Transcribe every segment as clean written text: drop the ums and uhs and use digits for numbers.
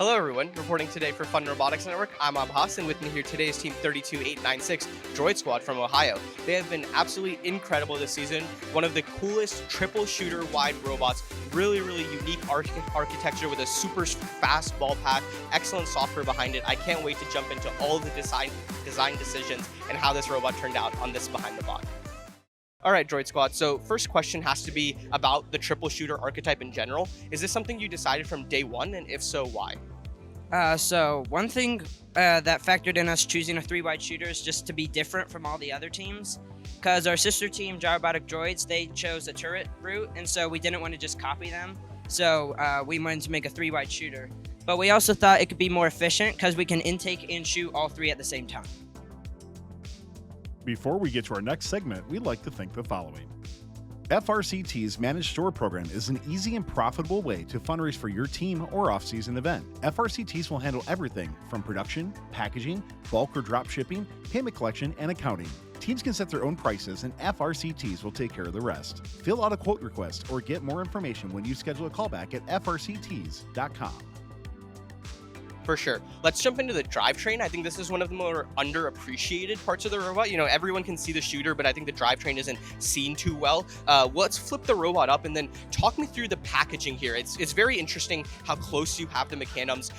Hello everyone, reporting today for Fun Robotics Network. I'm Abhas, and with me here today is Team 32896, Droid Squad from Ohio. They have been absolutely incredible this season. One of the coolest triple shooter wide robots, really unique architecture with a super fast ball pack, excellent software behind it. I can't wait to jump into all of the design decisions and how this robot turned out on this Behind the Bot. All right, Droid Squad, so first question has to be about the triple shooter archetype in general. Is this something you decided from day one, and if so, why? So one thing that factored in us choosing a 3-wide shooter is just to be different from all the other teams. Because our sister team, Robotic Droids, they chose a turret route, and so we didn't want to just copy them. So we wanted to make a 3-wide shooter. But we also thought it could be more efficient because we can intake and shoot all 3 at the same time. Before we get to our next segment, we'd like to thank the following. FRCT's Managed Store program is an easy and profitable way to fundraise for your team or off-season event. FRCTs will handle everything from production, packaging, bulk or drop shipping, payment collection, and accounting. Teams can set their own prices, and FRCTs will take care of the rest. Fill out a quote request or get more information when you schedule a callback at frcts.com. For sure. Let's jump into the drivetrain. I think this is one of the more underappreciated parts of the robot. You know, everyone can see the shooter, but I think the drivetrain isn't seen too well. Let's flip the robot up and then talk me through the packaging here. It's very interesting how close you have the mecanums.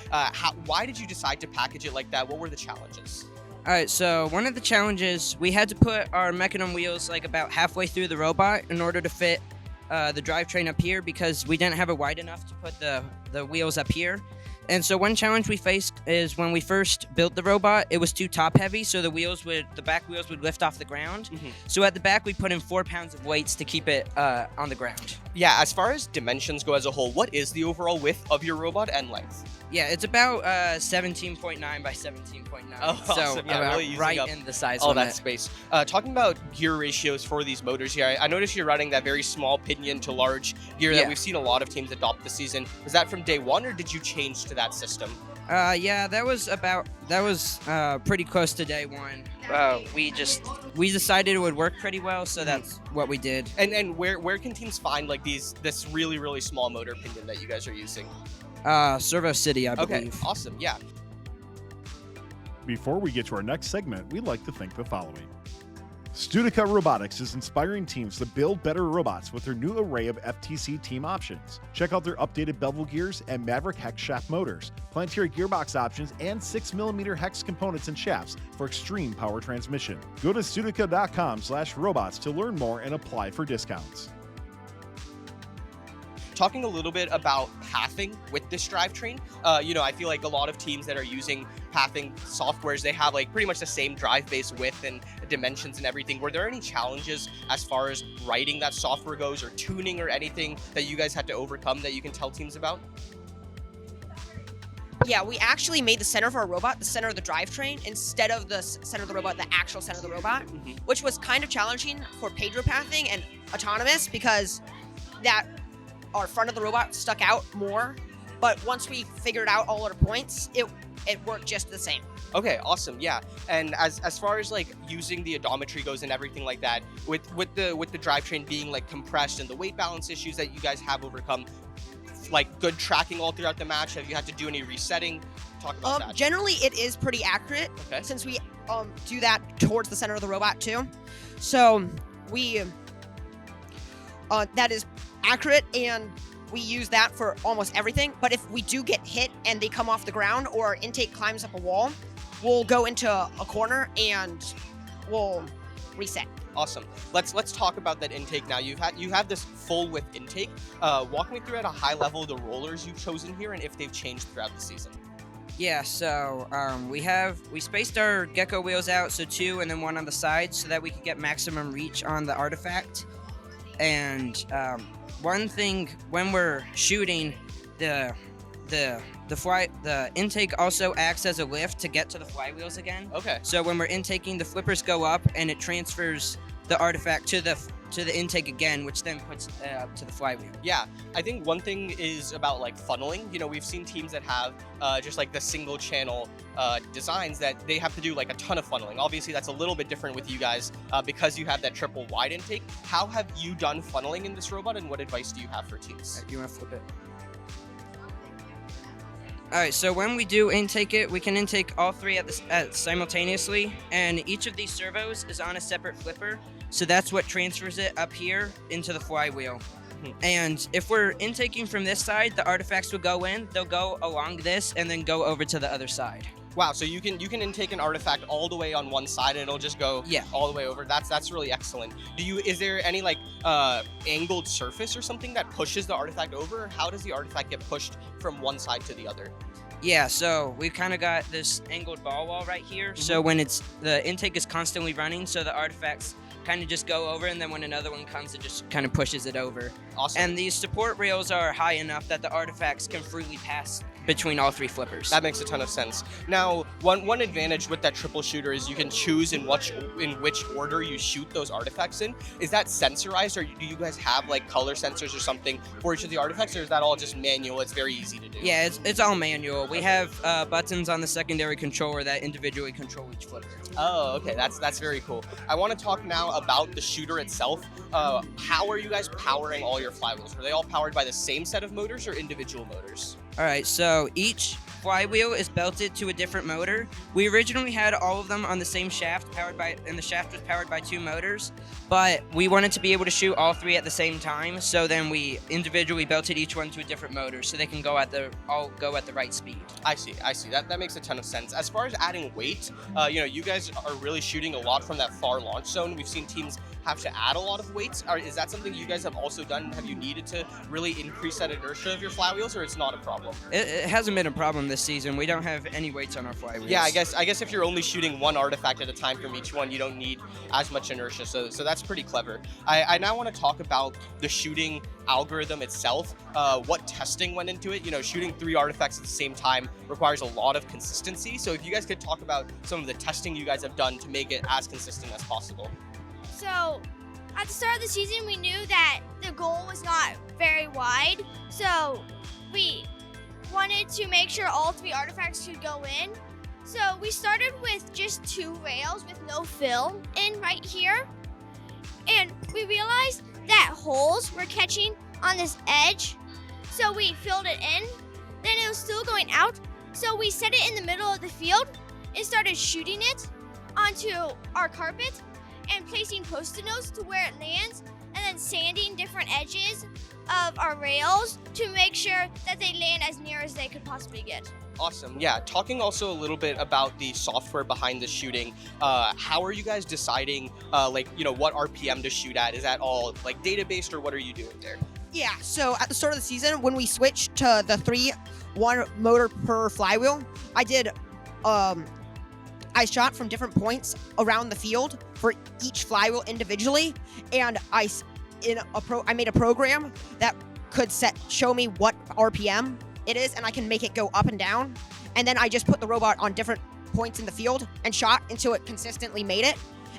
Why did you decide to package it like that? What were the challenges? All right, so one of the challenges, we had to put our mecanum wheels like about halfway through the robot in order to fit the drivetrain up here because we didn't have it wide enough to put the wheels up here. And so one challenge we faced is when we first built the robot, it was too top heavy, so the back wheels would lift off the ground. Mm-hmm. So at the back, we put in 4 pounds of weights to keep it on the ground. Yeah, as far as dimensions go as a whole, what is the overall width of your robot and length? Yeah, it's about 17.9 by 17.9. Oh, so awesome. Yeah, really right up in the size all limit. that space. Talking about gear ratios for these motors here, I noticed you're running that very small pinion to large gear that we've seen a lot of teams adopt this season. Was that from day one, or did you change to that system? Yeah, that was pretty close to day one. We decided it would work pretty well, so that's what we did. And where can teams find like this really small motor pinion that you guys are using? Servo City, I believe. Okay, awesome, yeah. Before we get to our next segment, we'd like to thank the following. Studica Robotics is inspiring teams to build better robots with their new array of FTC team options. Check out their updated bevel gears and Maverick hex shaft motors, planetary gearbox options, and 6mm hex components and shafts for extreme power transmission. Go to studica.com/robots to learn more and apply for discounts. Talking a little bit about pathing with this drivetrain, I feel like a lot of teams that are using pathing softwares, they have like pretty much the same drive base width and dimensions and everything. Were there any challenges as far as writing that software goes, or tuning or anything that you guys had to overcome that you can tell teams about? Yeah, we actually made the center of our robot the center of the drivetrain instead of the center of the robot, the actual center of the robot, which was kind of challenging for Pedro pathing and autonomous because our front of the robot stuck out more, but once we figured out all our points, it worked just the same. Okay, awesome, yeah. And as far as like using the odometry goes and everything like that, with the drivetrain being like compressed and the weight balance issues that you guys have overcome, like good tracking all throughout the match, have you had to do any resetting? Talk about that. Generally, it is pretty accurate since we do that towards the center of the robot too. So we that is accurate, and we use that for almost everything. But if we do get hit and they come off the ground or intake climbs up a wall, we'll go into a corner and we'll reset. Awesome. Let's talk about that intake now. You have this full width intake. Walk me through at a high level the rollers you've chosen here and if they've changed throughout the season. Yeah, so we spaced our gecko wheels out, so 2 and then 1 on the side, so that we could get maximum reach on the artifact. And one thing when we're shooting, the intake also acts as a lift to get to the flywheels again. Okay. So when we're intaking, the flippers go up and it transfers the artifact to the intake again, which then puts up to the flywheel. Yeah, I think one thing is about like funneling. You know, we've seen teams that have just like the single channel designs that they have to do like a ton of funneling. Obviously, that's a little bit different with you guys because you have that triple wide intake. How have you done funneling in this robot, and what advice do you have for teams? You want to flip it? All right, so when we do intake it, we can intake all three simultaneously, and each of these servos is on a separate flipper, so that's what transfers it up here into the flywheel. And if we're intaking from this side, the artifacts will go in, they'll go along this, and then go over to the other side. Wow, so you can intake an artifact all the way on one side and it'll just go all the way over. That's really excellent. Is there any like angled surface or something that pushes the artifact over? How does the artifact get pushed from one side to the other? Yeah, so we've kind of got this angled ball wall right here. So when the intake is constantly running, so the artifacts kind of just go over, and then when another one comes, it just kind of pushes it over. Awesome. And these support rails are high enough that the artifacts can freely pass between all three flippers. That makes a ton of sense. Now, one advantage with that triple shooter is you can choose in which order you shoot those artifacts in. Is that sensorized, or do you guys have like color sensors or something for each of the artifacts, or is that all just manual? It's very easy to do. Yeah, it's all manual. We have buttons on the secondary controller that individually control each flipper. Oh, okay, that's very cool. I want to talk now about the shooter itself. How are you guys powering all your flywheels? Are they all powered by the same set of motors or individual motors? All right, so each flywheel is belted to a different motor. We originally had all of them on the same shaft, and the shaft was powered by 2 motors, but we wanted to be able to shoot all 3 at the same time, so then we individually belted each one to a different motor so they can all go at the right speed. I see. That makes a ton of sense. As far as adding weight, you guys are really shooting a lot from that far launch zone. We've seen teams have to add a lot of weights. Is that something you guys have also done? Have you needed to really increase that inertia of your flywheels, or it's not a problem? It hasn't been a problem this season. We don't have any weights on our flywheels. Yeah, I guess if you're only shooting one artifact at a time from each one, you don't need as much inertia. So that's pretty clever. I now want to talk about the shooting algorithm itself. What testing went into it? Shooting 3 artifacts at the same time requires a lot of consistency. So if you guys could talk about some of the testing you guys have done to make it as consistent as possible. So, at the start of the season, we knew that the goal was not very wide, so we wanted to make sure all 3 artifacts could go in. So, we started with just 2 rails with no fill in right here, and we realized that holes were catching on this edge, so we filled it in. Then it was still going out, so we set it in the middle of the field and started shooting it onto our carpet and placing post-it notes to where it lands, and then sanding different edges of our rails to make sure that they land as near as they could possibly get. Awesome. Yeah. Talking also a little bit about the software behind the shooting. How are you guys deciding, what RPM to shoot at? Is that all like data-based, or what are you doing there? Yeah, so at the start of the season, when we switched to the 1 motor per flywheel, I shot from different points around the field for each flywheel individually, and I made a program that could show me what RPM it is, and I can make it go up and down. And then I just put the robot on different points in the field and shot until it consistently made it.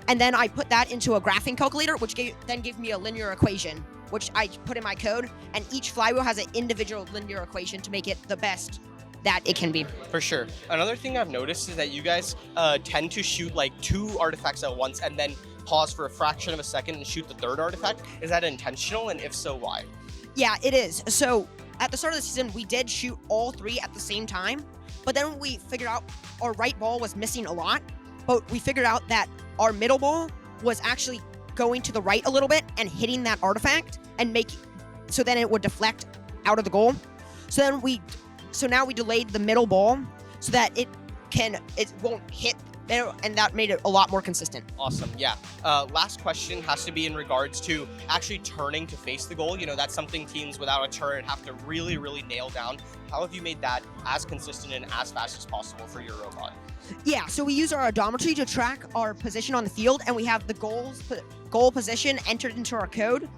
And then I put that into a graphing calculator, which then gave me a linear equation, which I put in my code. And each flywheel has an individual linear equation to make it the best that it can be. For sure. Another thing I've noticed is that you guys tend to shoot like 2 artifacts at once and then pause for a fraction of a second and shoot the 3rd artifact. Is that intentional, and if so, why? Yeah, it is. So at the start of the season, we did shoot all 3 at the same time, but then we figured out our right ball was missing a lot, but we figured out that our middle ball was actually going to the right a little bit and hitting that artifact so then it would deflect out of the goal. So now we delayed the middle ball so that it won't hit there, and that made it a lot more consistent. Awesome. Yeah. Last question has to be in regards to actually turning to face the goal. That's something teams without a turret have to really, really nail down. How have you made that as consistent and as fast as possible for your robot? Yeah, so we use our odometry to track our position on the field, and we have the goal position entered into our code.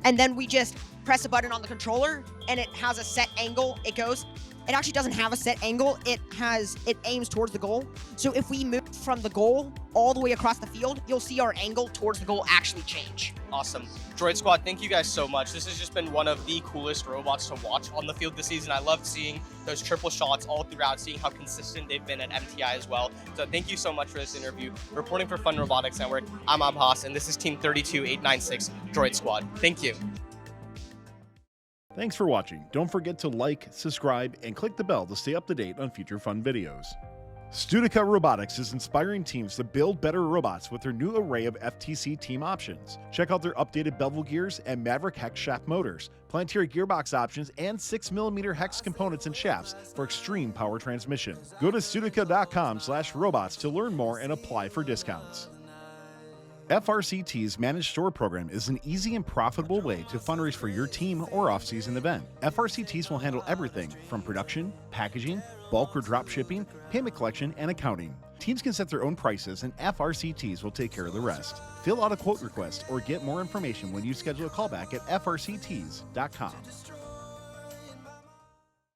And then we just press a button on the controller, and it has a set angle. It actually doesn't have a set angle. It aims towards the goal. So if we move from the goal all the way across the field, you'll see our angle towards the goal actually change. Awesome. Droid Squad, thank you guys so much. This has just been one of the coolest robots to watch on the field this season. I loved seeing those triple shots all throughout, seeing how consistent they've been at MTI as well. So thank you so much for this interview. Reporting for Fun Robotics Network, I'm Abhas, and this is Team 32896 Droid Squad. Thank you. Thanks for watching. Don't forget to like, subscribe, and click the bell to stay up to date on future fun videos. Studica Robotics is inspiring teams to build better robots with their new array of FTC team options. Check out their updated bevel gears and Maverick hex shaft motors, Planetary gearbox options, and 6mm hex components and shafts for extreme power transmission. Go to studica.com/robots to learn more and apply for discounts. FRCT's Managed Store Program is an easy and profitable way to fundraise for your team or off-season event. FRCTs will handle everything from production, packaging, bulk or drop shipping, payment collection, and accounting. Teams can set their own prices, and FRCTs will take care of the rest. Fill out a quote request or get more information when you schedule a callback at frcts.com.